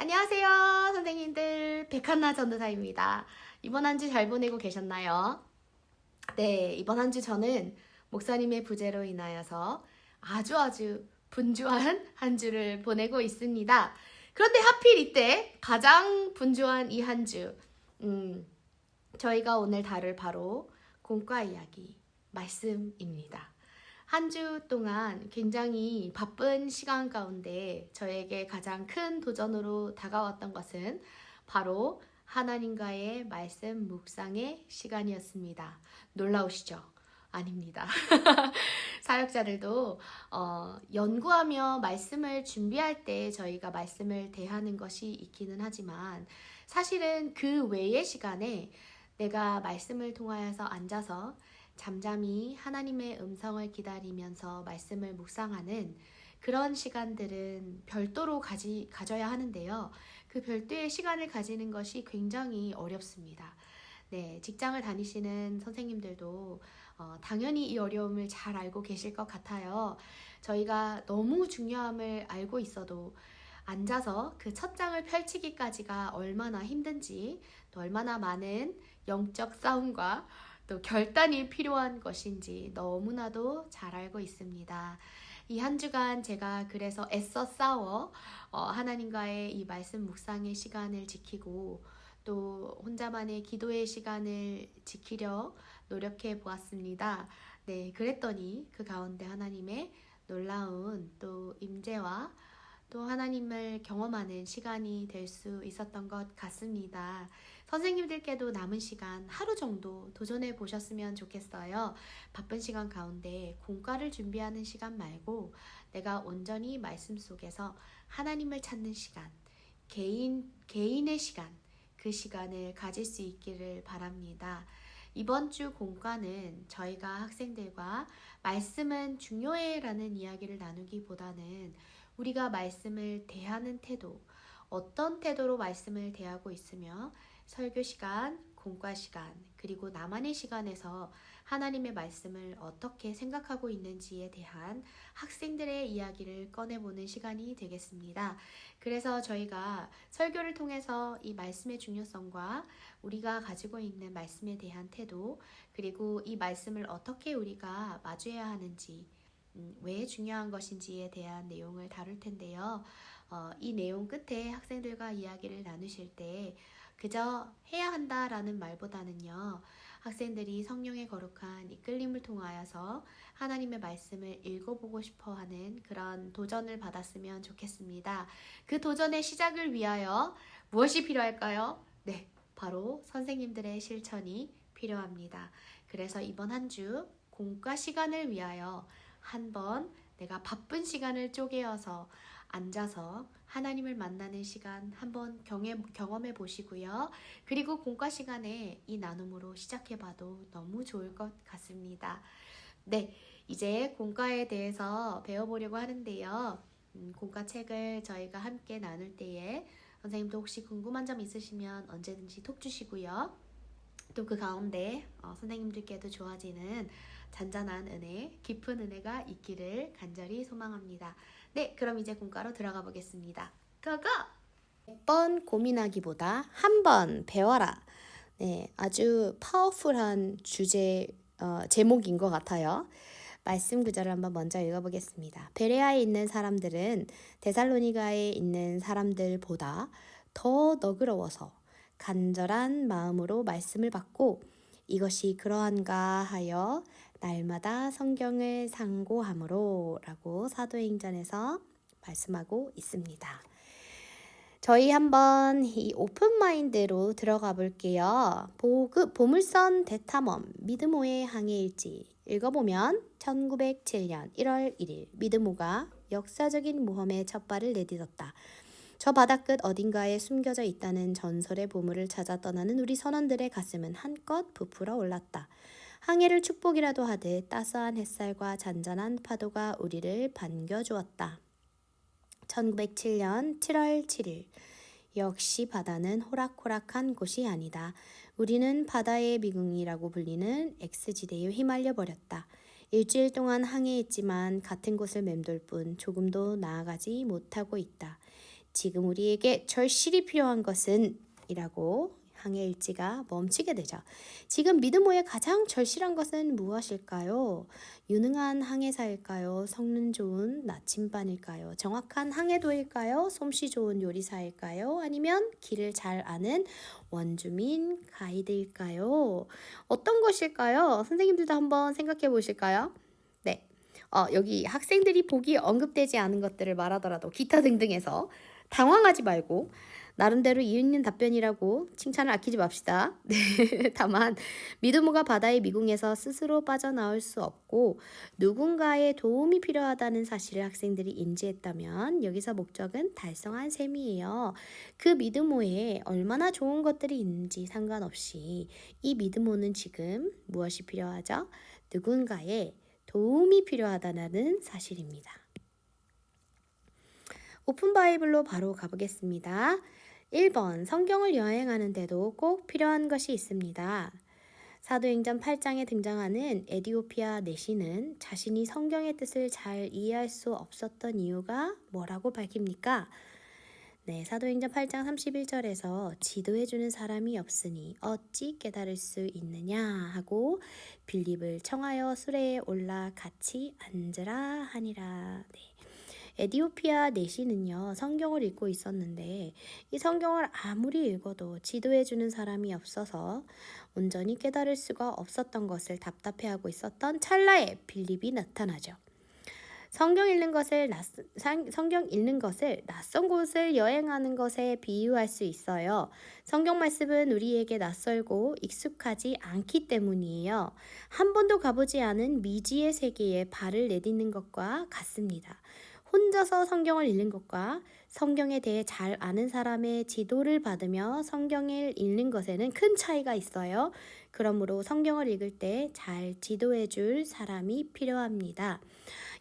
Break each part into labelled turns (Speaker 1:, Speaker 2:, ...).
Speaker 1: 안녕하세요, 선생님들. 백한나 전도사입니다. 이번 한 주 잘 보내고 계셨나요? 네, 이번 한 주 저는 목사님의 부재로 인하여서 아주 분주한 한 주를 보내고 있습니다. 그런데 하필 이때 가장 분주한 이 한 주, 저희가 오늘 다룰 바로 공과 이야기, 말씀입니다. 한 주 동안 굉장히 바쁜 시간 가운데 저에게 가장 큰 도전으로 다가왔던 것은 바로 하나님과의 말씀 묵상의 시간이었습니다. 놀라우시죠? 아닙니다. 사역자들도 연구하며 말씀을 준비할 때 저희가 말씀을 대하는 것이 있기는 하지만 사실은 그 외의 시간에 내가 말씀을 통하여서 앉아서 잠잠히 하나님의 음성을 기다리면서 말씀을 묵상하는 그런 시간들은 별도로 가져야 하는데요. 그 별도의 시간을 가지는 것이 굉장히 어렵습니다. 네, 직장을 다니시는 선생님들도 당연히 이 어려움을 잘 알고 계실 것 같아요. 저희가 너무 중요함을 알고 있어도 앉아서 그 첫 장을 펼치기까지가 얼마나 힘든지, 또 얼마나 많은 영적 싸움과 또 결단이 필요한 것인지 너무나도 잘 알고 있습니다. 이 한 주간 제가 그래서 애써 싸워 하나님과의 이 말씀 묵상의 시간을 지키고 또 혼자만의 기도의 시간을 지키려 노력해 보았습니다. 네, 그랬더니 그 가운데 하나님의 놀라운 또 임재와 또 하나님을 경험하는 시간이 될 수 있었던 것 같습니다. 선생님들께도 남은 시간 하루 정도 도전해 보셨으면 좋겠어요. 바쁜 시간 가운데 공과를 준비하는 시간 말고 내가 온전히 말씀 속에서 하나님을 찾는 시간, 개인의 시간, 그 시간을 가질 수 있기를 바랍니다. 이번 주 공과는 저희가 학생들과 말씀은 중요해라는 이야기를 나누기보다는 우리가 말씀을 대하는 태도, 어떤 태도로 말씀을 대하고 있으며 설교 시간, 공과 시간, 그리고 나만의 시간에서 하나님의 말씀을 어떻게 생각하고 있는지에 대한 학생들의 이야기를 꺼내보는 시간이 되겠습니다. 그래서 저희가 설교를 통해서 이 말씀의 중요성과 우리가 가지고 있는 말씀에 대한 태도, 그리고 이 말씀을 어떻게 우리가 마주해야 하는지, 왜 중요한 것인지에 대한 내용을 다룰 텐데요. 이 내용 끝에 학생들과 이야기를 나누실 때 그저 해야 한다라는 말보다는요. 학생들이 성령의 거룩한 이끌림을 통하여서 하나님의 말씀을 읽어보고 싶어하는 그런 도전을 받았으면 좋겠습니다. 그 도전의 시작을 위하여 무엇이 필요할까요? 네, 바로 선생님들의 실천이 필요합니다. 그래서 이번 한 주 공과 시간을 위하여 한번 내가 바쁜 시간을 쪼개어서 앉아서 하나님을 만나는 시간 한번 경험해 보시고요. 그리고 공과 시간에 이 나눔으로 시작해봐도 너무 좋을 것 같습니다. 네, 이제 공과에 대해서 배워보려고 하는데요. 공과 책을 저희가 함께 나눌 때에 선생님도 혹시 궁금한 점 있으시면 언제든지 톡 주시고요. 또 그 가운데 선생님들께도 좋아지는 잔잔한 은혜, 깊은 은혜가 있기를 간절히 소망합니다. 네, 그럼 이제 공과로 들어가 보겠습니다. 고고! 100번 고민하기보다 한 번 배워라. 네, 아주 파워풀한 제목인 것 같아요. 말씀 구절을 한번 먼저 읽어보겠습니다. 베레아에 있는 사람들은 데살로니가에 있는 사람들보다 더 너그러워서 간절한 마음으로 말씀을 받고 이것이 그러한가 하여 날마다 성경을 상고함으로 라고 사도행전에서 말씀하고 있습니다. 저희 한번 이 오픈마인드로 들어가 볼게요. 보물선 대탐험 믿음호의 항해일지 읽어보면 1907년 1월 1일 믿음호가 역사적인 모험에 첫 발을 내딛었다. 저 바다 끝 어딘가에 숨겨져 있다는 전설의 보물을 찾아 떠나는 우리 선원들의 가슴은 한껏 부풀어 올랐다. 항해를 축복이라도 하듯 따스한 햇살과 잔잔한 파도가 우리를 반겨주었다. 1907년 7월 7일 역시 바다는 호락호락한 곳이 아니다. 우리는 바다의 미궁이라고 불리는 X지대에 휘말려 버렸다. 일주일 동안 항해했지만 같은 곳을 맴돌 뿐 조금도 나아가지 못하고 있다. 지금 우리에게 절실히 필요한 것은 이라고 항해 일지가 멈추게 되죠. 지금 미드모의 가장 절실한 것은 무엇일까요? 유능한 항해사일까요? 성능 좋은 나침반일까요? 정확한 항해도일까요? 솜씨 좋은 요리사일까요? 아니면 길을 잘 아는 원주민 가이드일까요? 어떤 것일까요? 선생님들도 한번 생각해 보실까요? 네. 여기 학생들이 보기 언급되지 않은 것들을 말하더라도 기타 등등해서 당황하지 말고 나름대로 이유 있는 답변이라고 칭찬을 아끼지 맙시다. 네, 다만 미드모가 바다의 미궁에서 스스로 빠져나올 수 없고 누군가의 도움이 필요하다는 사실을 학생들이 인지했다면 여기서 목적은 달성한 셈이에요. 그 미드모에 얼마나 좋은 것들이 있는지 상관없이 이 미드모는 지금 무엇이 필요하죠? 누군가의 도움이 필요하다는 사실입니다. 오픈 바이블로 바로 가보겠습니다. 1번 성경을 여행하는데도 꼭 필요한 것이 있습니다. 사도행전 8장에 등장하는 에디오피아 내시는 자신이 성경의 뜻을 잘 이해할 수 없었던 이유가 뭐라고 밝힙니까? 네, 사도행전 8장 31절에서 지도해주는 사람이 없으니 어찌 깨달을 수 있느냐 하고 빌립을 청하여 수레에 올라 같이 앉으라 하니라. 네. 에디오피아 내시는요, 성경을 읽고 있었는데 이 성경을 아무리 읽어도 지도해주는 사람이 없어서 온전히 깨달을 수가 없었던 것을 답답해하고 있었던 찰나에 빌립이 나타나죠. 성경 읽는 것을 낯선 곳을 여행하는 것에 비유할 수 있어요. 성경 말씀은 우리에게 낯설고 익숙하지 않기 때문이에요. 한 번도 가보지 않은 미지의 세계에 발을 내딛는 것과 같습니다. 혼자서 성경을 읽는 것과 성경에 대해 잘 아는 사람의 지도를 받으며 성경을 읽는 것에는 큰 차이가 있어요. 그러므로 성경을 읽을 때 잘 지도해 줄 사람이 필요합니다.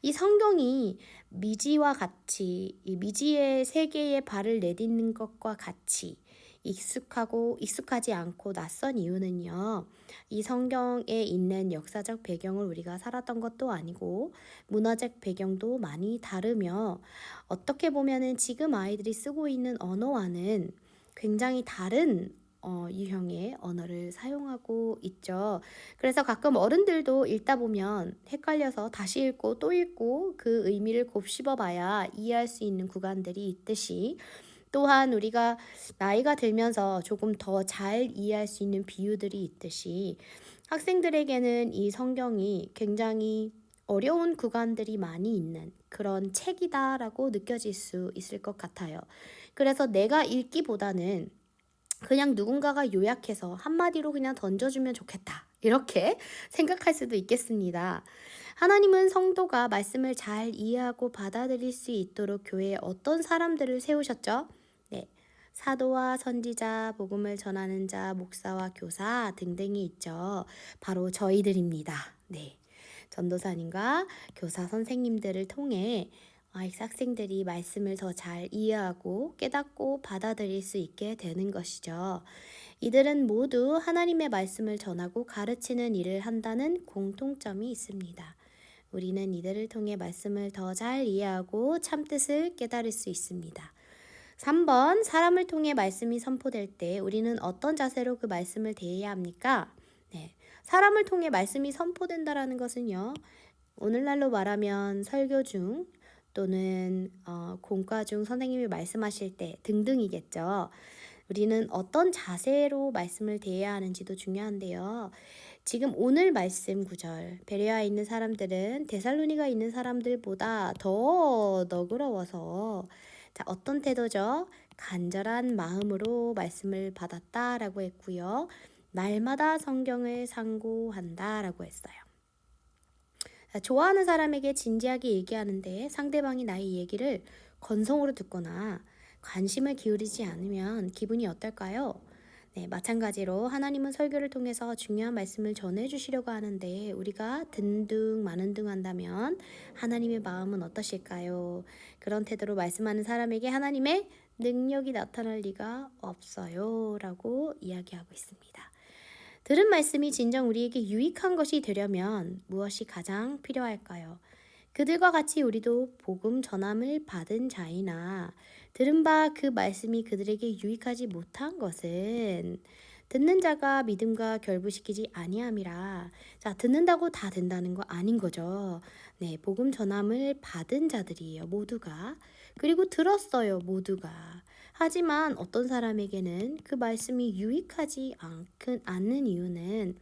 Speaker 1: 이 성경이 미지와 같이, 이 미지의 세계에 발을 내딛는 것과 같이 익숙하지 않고 낯선 이유는요. 이 성경에 있는 역사적 배경을 우리가 살았던 것도 아니고 문화적 배경도 많이 다르며 어떻게 보면은 지금 아이들이 쓰고 있는 언어와는 굉장히 다른 유형의 언어를 사용하고 있죠. 그래서 가끔 어른들도 읽다 보면 헷갈려서 다시 읽고 또 읽고 그 의미를 곱씹어 봐야 이해할 수 있는 구간들이 있듯이 또한 우리가 나이가 들면서 조금 더 잘 이해할 수 있는 비유들이 있듯이 학생들에게는 이 성경이 굉장히 어려운 구간들이 많이 있는 그런 책이다라고 느껴질 수 있을 것 같아요. 그래서 내가 읽기보다는 그냥 누군가가 요약해서 한마디로 그냥 던져주면 좋겠다. 이렇게 생각할 수도 있겠습니다. 하나님은 성도가 말씀을 잘 이해하고 받아들일 수 있도록 교회에 어떤 사람들을 세우셨죠? 네, 사도와 선지자, 복음을 전하는 자, 목사와 교사 등등이 있죠. 바로 저희들입니다. 네, 전도사님과 교사 선생님들을 통해 학생들이 말씀을 더 잘 이해하고 깨닫고 받아들일 수 있게 되는 것이죠. 이들은 모두 하나님의 말씀을 전하고 가르치는 일을 한다는 공통점이 있습니다. 우리는 이들을 통해 말씀을 더 잘 이해하고 참뜻을 깨달을 수 있습니다. 3번, 사람을 통해 말씀이 선포될 때 우리는 어떤 자세로 그 말씀을 대해야 합니까? 네, 사람을 통해 말씀이 선포된다라는 것은요, 오늘날로 말하면 설교 중 또는 공과 중 선생님이 말씀하실 때 등등이겠죠. 우리는 어떤 자세로 말씀을 대해야 하는지도 중요한데요. 지금 오늘 말씀 구절, 베레아에 있는 사람들은 데살로니가 있는 사람들보다 더 너그러워서 어떤 태도죠? 간절한 마음으로 말씀을 받았다라고 했고요. 날마다 성경을 상고한다라고 했어요. 좋아하는 사람에게 진지하게 얘기하는데 상대방이 나의 얘기를 건성으로 듣거나 관심을 기울이지 않으면 기분이 어떨까요? 네, 마찬가지로 하나님은 설교를 통해서 중요한 말씀을 전해주시려고 하는데 우리가 마는둥한다면 하나님의 마음은 어떠실까요? 그런 태도로 말씀하는 사람에게 하나님의 능력이 나타날 리가 없어요 라고 이야기하고 있습니다. 들은 말씀이 진정 우리에게 유익한 것이 되려면 무엇이 가장 필요할까요? 그들과 같이 우리도 복음 전함을 받은 자이나 들은 바 그 말씀이 그들에게 유익하지 못한 것은 듣는 자가 믿음과 결부시키지 아니함이라. 자, 듣는다고 다 된다는 거 아닌 거죠. 네, 복음 전함을 받은 자들이에요, 모두가. 그리고 들었어요, 모두가. 하지만 어떤 사람에게는 그 말씀이 유익하지 않는 이유는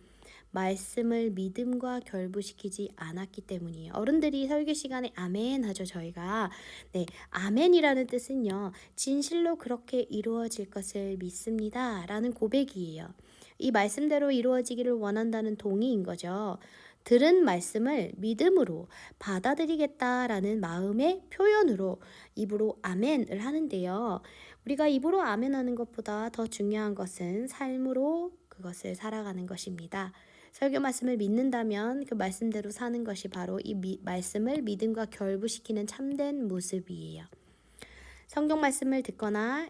Speaker 1: 말씀을 믿음과 결부시키지 않았기 때문이에요. 어른들이 설교 시간에 아멘 하죠, 저희가. 네, 아멘이라는 뜻은요, 진실로 그렇게 이루어질 것을 믿습니다 라는 고백이에요. 이 말씀대로 이루어지기를 원한다는 동의인 거죠. 들은 말씀을 믿음으로 받아들이겠다라는 마음의 표현으로 입으로 아멘을 하는데요. 우리가 입으로 아멘하는 것보다 더 중요한 것은 삶으로 그것을 살아가는 것입니다. 설교 말씀을 믿는다면 그 말씀대로 사는 것이 바로 이 말씀을 믿음과 결부시키는 참된 모습이에요. 성경 말씀을 듣거나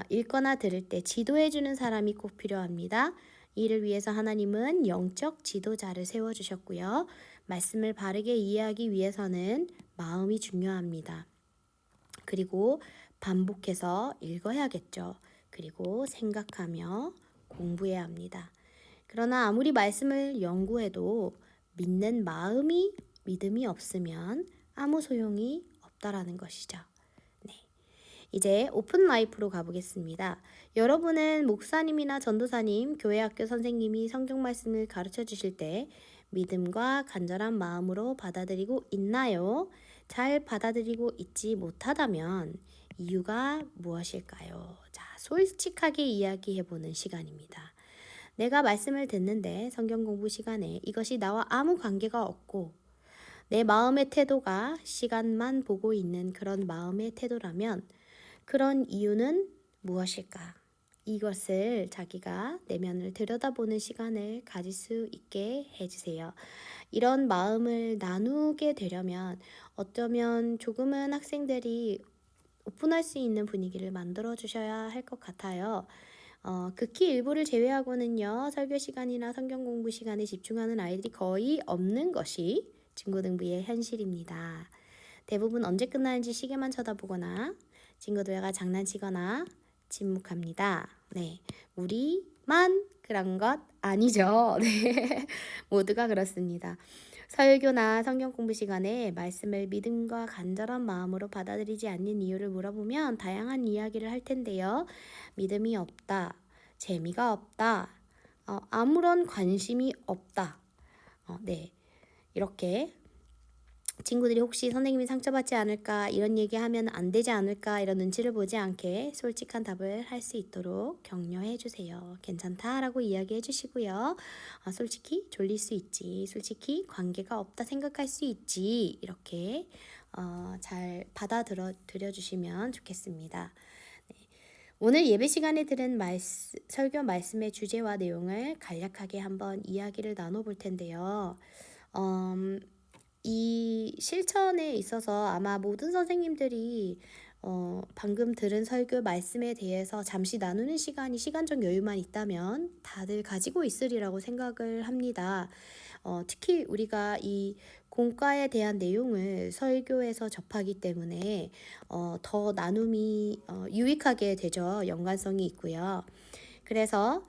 Speaker 1: 읽거나 들을 때 지도해주는 사람이 꼭 필요합니다. 이를 위해서 하나님은 영적 지도자를 세워주셨고요. 말씀을 바르게 이해하기 위해서는 마음이 중요합니다. 그리고 반복해서 읽어야겠죠. 그리고 생각하며 공부해야 합니다. 그러나 아무리 말씀을 연구해도 믿는 믿음이 없으면 아무 소용이 없다라는 것이죠. 네. 이제 오픈 라이프로 가보겠습니다. 여러분은 목사님이나 전도사님, 교회학교 선생님이 성경 말씀을 가르쳐 주실 때 믿음과 간절한 마음으로 받아들이고 있나요? 잘 받아들이고 있지 못하다면 이유가 무엇일까요? 자, 솔직하게 이야기해보는 시간입니다. 내가 말씀을 듣는데 성경 공부 시간에 이것이 나와 아무 관계가 없고 내 마음의 태도가 시간만 보고 있는 그런 마음의 태도라면 그런 이유는 무엇일까? 이것을 자기가 내면을 들여다보는 시간을 가질 수 있게 해주세요. 이런 마음을 나누게 되려면 어쩌면 조금은 학생들이 오픈할 수 있는 분위기를 만들어 주셔야 할 것 같아요. 극히 일부를 제외하고는요, 설교 시간이나 성경 공부 시간에 집중하는 아이들이 거의 없는 것이 친구등부의 현실입니다. 대부분 언제 끝나는지 시계만 쳐다보거나 친구들과 장난치거나 침묵합니다. 네, 우리만 그런 것 아니죠. 네, 모두가 그렇습니다. 설교나 성경 공부 시간에 말씀을 믿음과 간절한 마음으로 받아들이지 않는 이유를 물어보면 다양한 이야기를 할 텐데요. 믿음이 없다, 재미가 없다, 아무런 관심이 없다. 네, 이렇게 친구들이 혹시 선생님이 상처받지 않을까, 이런 얘기하면 안 되지 않을까, 이런 눈치를 보지 않게 솔직한 답을 할 수 있도록 격려해 주세요. 괜찮다라고 이야기해 주시고요. 솔직히 졸릴 수 있지, 솔직히 관계가 없다 생각할 수 있지, 이렇게 잘 받아들여 주시면 좋겠습니다. 네. 오늘 예배 시간에 들은 설교 말씀의 주제와 내용을 간략하게 한번 이야기를 나눠볼 텐데요. 이 실천에 있어서 아마 모든 선생님들이 방금 들은 설교 말씀에 대해서 잠시 나누는 시간적 여유만 있다면 다들 가지고 있으리라고 생각을 합니다. 특히 우리가 이 공과에 대한 내용을 설교에서 접하기 때문에 더 나눔이 유익하게 되죠. 연관성이 있고요. 그래서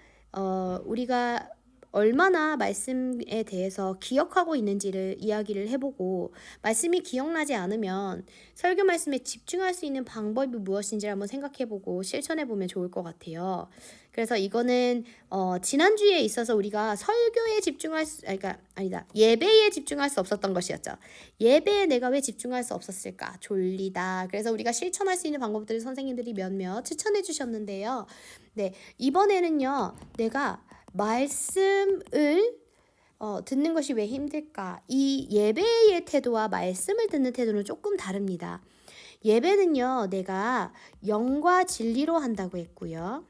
Speaker 1: 우리가 얼마나 말씀에 대해서 기억하고 있는지를 이야기를 해보고, 말씀이 기억나지 않으면 설교 말씀에 집중할 수 있는 방법이 무엇인지를 한번 생각해보고 실천해보면 좋을 것 같아요. 그래서 이거는 지난주에 있어서 우리가 설교에 예배에 집중할 수 없었던 것이었죠. 예배에 내가 왜 집중할 수 없었을까? 졸리다. 그래서 우리가 실천할 수 있는 방법들을 선생님들이 몇몇 추천해 주셨는데요. 네, 이번에는요, 내가 말씀을 듣는 것이 왜 힘들까? 이 예배의 태도와 말씀을 듣는 태도는 조금 다릅니다. 예배는요, 내가 영과 진리로 한다고 했고요.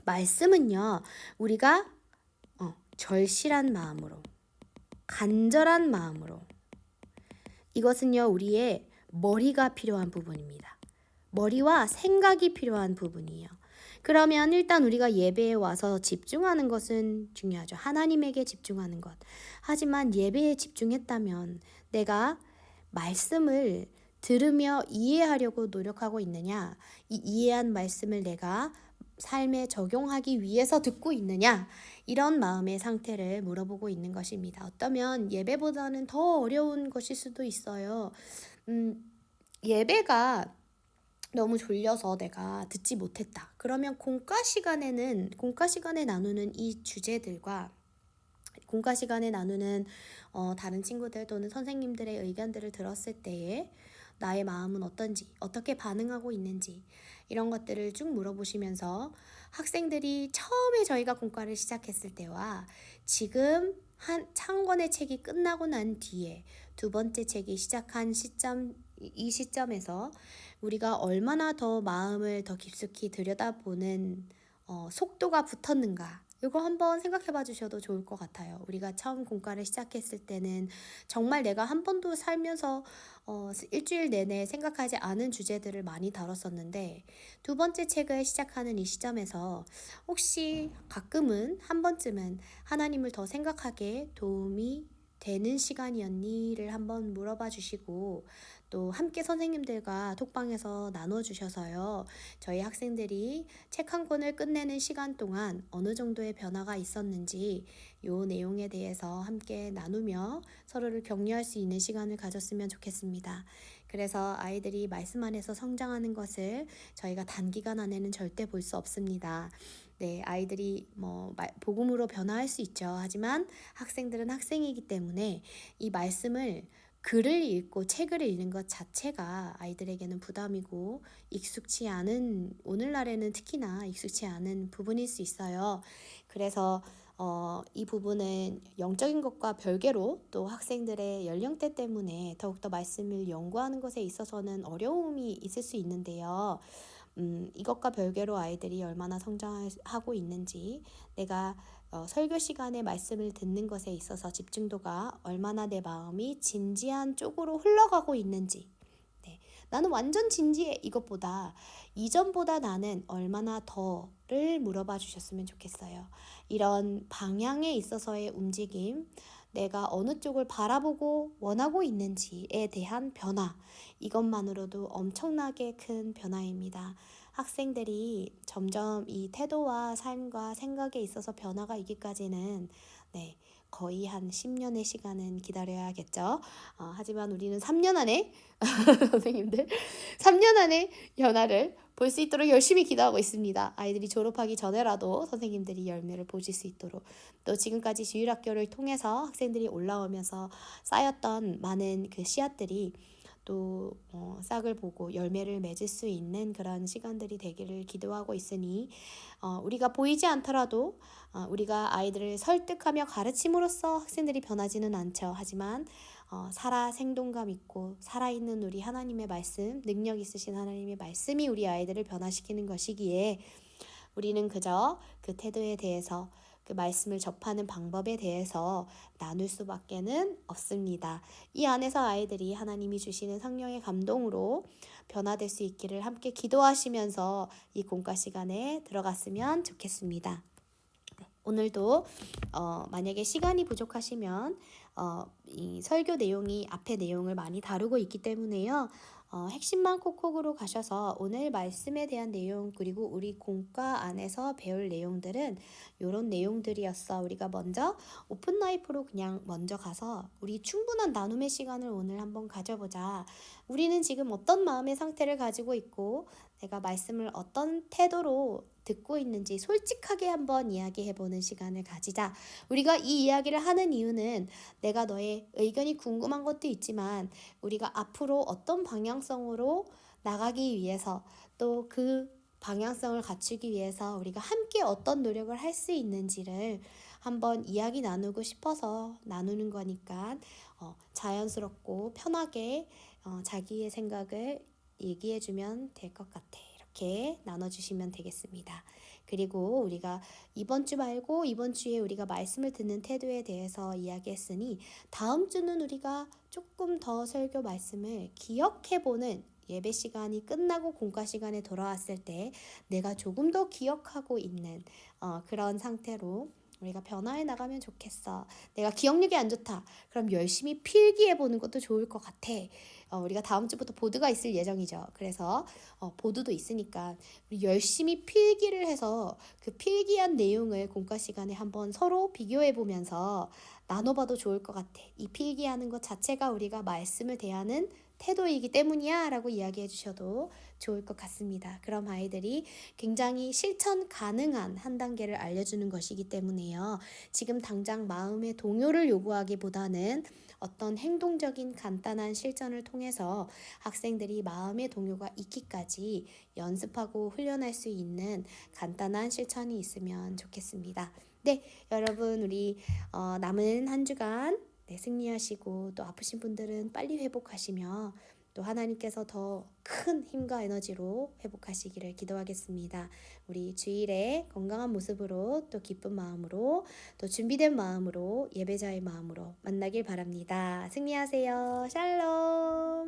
Speaker 1: 말씀은요, 우리가 절실한 마음으로, 간절한 마음으로, 이것은요, 우리의 머리가 필요한 부분입니다. 머리와 생각이 필요한 부분이에요. 그러면 일단 우리가 예배에 와서 집중하는 것은 중요하죠. 하나님에게 집중하는 것. 하지만 예배에 집중했다면 내가 말씀을 들으며 이해하려고 노력하고 있느냐, 이 이해한 말씀을 내가 삶에 적용하기 위해서 듣고 있느냐, 이런 마음의 상태를 물어보고 있는 것입니다. 어쩌면 예배보다는 더 어려운 것일 수도 있어요. 예배가 너무 졸려서 내가 듣지 못했다. 그러면 공과 시간에 나누는 이 주제들과 공과 시간에 나누는 다른 친구들 또는 선생님들의 의견들을 들었을 때에 나의 마음은 어떤지, 어떻게 반응하고 있는지, 이런 것들을 쭉 물어보시면서 학생들이 처음에 저희가 공과를 시작했을 때와 지금 한 권의 책이 끝나고 난 뒤에 두 번째 책이 시작한 이 시점에서 우리가 얼마나 더 마음을 더 깊숙이 들여다보는 속도가 붙었는가, 이거 한번 생각해 봐 주셔도 좋을 것 같아요. 우리가 처음 공과를 시작했을 때는 정말 내가 한 번도 살면서 일주일 내내 생각하지 않은 주제들을 많이 다뤘었는데, 두 번째 책을 시작하는 이 시점에서 혹시 가끔은 한 번쯤은 하나님을 더 생각하게 도움이 되는 시간이었니를 한번 물어봐 주시고, 또 함께 선생님들과 톡방에서 나눠주셔서요, 저희 학생들이 책 한 권을 끝내는 시간 동안 어느 정도의 변화가 있었는지 이 내용에 대해서 함께 나누며 서로를 격려할 수 있는 시간을 가졌으면 좋겠습니다. 그래서 아이들이 말씀 안에서 성장하는 것을 저희가 단기간 안에는 절대 볼 수 없습니다. 네, 아이들이 복음으로 변화할 수 있죠. 하지만 학생들은 학생이기 때문에 이 말씀을 글을 읽고 책을 읽는 것 자체가 아이들에게는 부담이고 익숙치 않은, 오늘날에는 특히나 익숙치 않은 부분일 수 있어요. 그래서 이 부분은 영적인 것과 별개로 또 학생들의 연령대 때문에 더욱더 말씀을 연구하는 것에 있어서는 어려움이 있을 수 있는데요. 이것과 별개로 아이들이 얼마나 성장하고 있는지, 내가 설교 시간에 말씀을 듣는 것에 있어서 집중도가 얼마나 내 마음이 진지한 쪽으로 흘러가고 있는지, 네, 나는 완전 진지해, 이것보다 이전보다 나는 얼마나 더를 물어봐 주셨으면 좋겠어요. 이런 방향에 있어서의 움직임, 내가 어느 쪽을 바라보고 원하고 있는지에 대한 변화, 이것만으로도 엄청나게 큰 변화입니다. 학생들이 점점 이 태도와 삶과 생각에 있어서 변화가 있기까지는 거의 한 10년의 시간은 기다려야겠죠. 하지만 우리는 3년 안에 선생님들 3년 안에 변화를 볼 수 있도록 열심히 기도하고 있습니다. 아이들이 졸업하기 전에라도 선생님들이 열매를 보실 수 있도록, 또 지금까지 주일학교를 통해서 학생들이 올라오면서 쌓였던 많은 그 씨앗들이 또 싹을 보고 열매를 맺을 수 있는 그런 시간들이 되기를 기도하고 있으니, 우리가 보이지 않더라도 우리가 아이들을 설득하며 가르침으로써 학생들이 변하지는 않죠. 하지만 살아 생동감 있고 살아있는 우리 하나님의 말씀, 능력 있으신 하나님의 말씀이 우리 아이들을 변화시키는 것이기에 우리는 그저 그 태도에 대해서, 그 말씀을 접하는 방법에 대해서 나눌 수밖에는 없습니다. 이 안에서 아이들이 하나님이 주시는 성령의 감동으로 변화될 수 있기를 함께 기도하시면서 이 공과 시간에 들어갔으면 좋겠습니다. 오늘도 만약에 시간이 부족하시면 이 설교 내용이 앞에 내용을 많이 다루고 있기 때문에요. 핵심만 콕콕으로 가셔서 오늘 말씀에 대한 내용, 그리고 우리 공과 안에서 배울 내용들은 이런 내용들이었어. 우리가 먼저 오픈 라이프로 그냥 먼저 가서 우리 충분한 나눔의 시간을 오늘 한번 가져보자. 우리는 지금 어떤 마음의 상태를 가지고 있고 내가 말씀을 어떤 태도로 듣고 있는지 솔직하게 한번 이야기해보는 시간을 가지자. 우리가 이 이야기를 하는 이유는 내가 너의 의견이 궁금한 것도 있지만 우리가 앞으로 어떤 방향성으로 나가기 위해서, 또 그 방향성을 갖추기 위해서 우리가 함께 어떤 노력을 할 수 있는지를 한번 이야기 나누고 싶어서 나누는 거니까 자연스럽고 편하게 자기의 생각을 얘기해주면 될 것 같아. 이렇게 나눠주시면 되겠습니다. 그리고 우리가 이번 주 말고 이번 주에 우리가 말씀을 듣는 태도에 대해서 이야기했으니, 다음 주는 우리가 조금 더 설교 말씀을 기억해보는, 예배 시간이 끝나고 공과 시간에 돌아왔을 때 내가 조금 더 기억하고 있는 그런 상태로 우리가 변화해 나가면 좋겠어. 내가 기억력이 안 좋다. 그럼 열심히 필기해 보는 것도 좋을 것 같아. 우리가 다음 주부터 보드가 있을 예정이죠. 그래서 보드도 있으니까 우리 열심히 필기를 해서 그 필기한 내용을 공과 시간에 한번 서로 비교해 보면서 나눠봐도 좋을 것 같아. 이 필기하는 것 자체가 우리가 말씀을 대하는 태도이기 때문이야 라고 이야기해 주셔도 좋을 것 같습니다. 그럼 아이들이 굉장히 실천 가능한 한 단계를 알려주는 것이기 때문에요. 지금 당장 마음의 동요를 요구하기보다는 어떤 행동적인 간단한 실천을 통해서 학생들이 마음의 동요가 있기까지 연습하고 훈련할 수 있는 간단한 실천이 있으면 좋겠습니다. 네, 여러분 우리 남은 한 주간 승리하시고 또 아프신 분들은 빨리 회복하시며 또 하나님께서 더 큰 힘과 에너지로 회복하시기를 기도하겠습니다. 우리 주일에 건강한 모습으로 또 기쁜 마음으로 또 준비된 마음으로 예배자의 마음으로 만나길 바랍니다. 승리하세요. 샬롬.